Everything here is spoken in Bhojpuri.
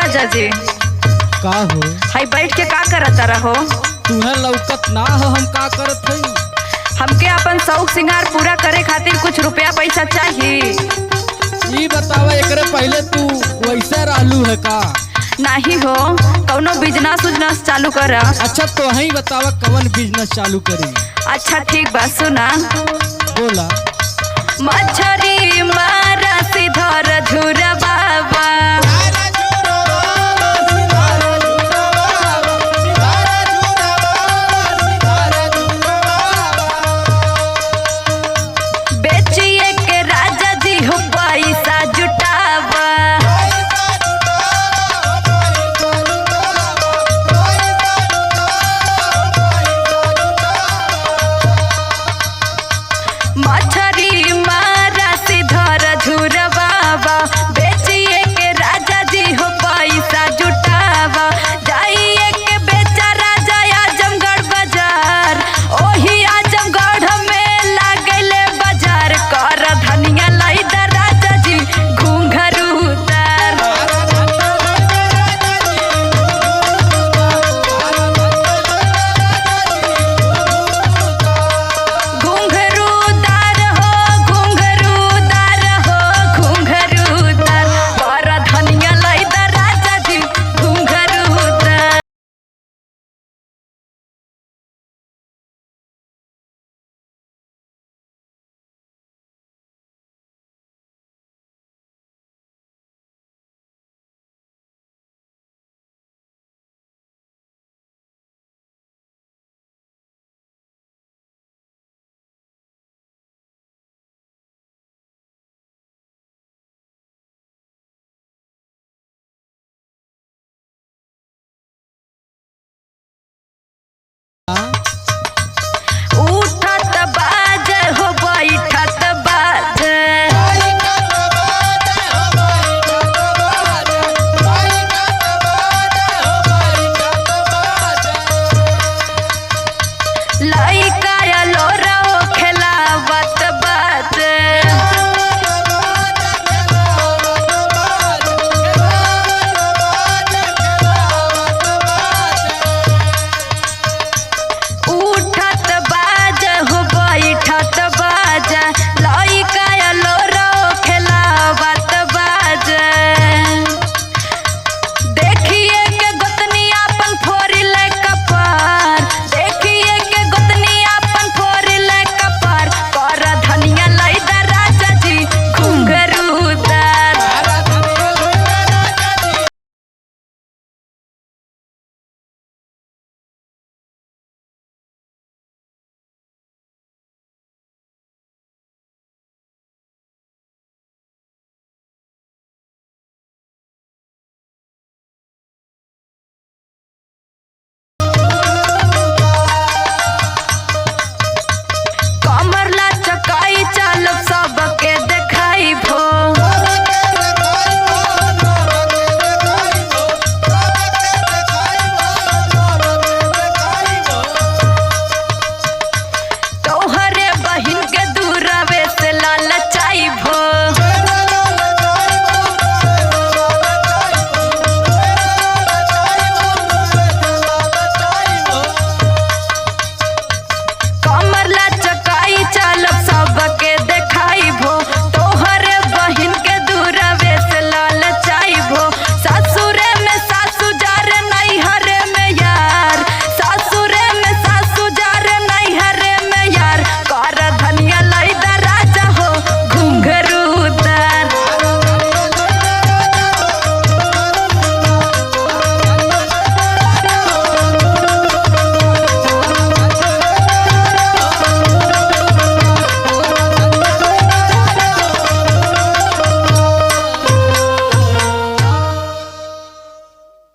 राजा जी का हो हाई बैठ के का करता रहो? तुम्हें लौकत ना हो हम का करत हई? हमके अपन शौक सिंगार पूरा करे खातिर कुछ रुपया पैसा चाहिए। ई बतावा एकरे पहले तू वैसे रहलू है का? नहीं हो कौनो बिजनेस उजनेस चालू कर। अच्छा तो ही बतावा कवन बिजनेस चालू करी? अच्छा ठीक बा सुना। बोला। मछरी मारा सिधर झुरबा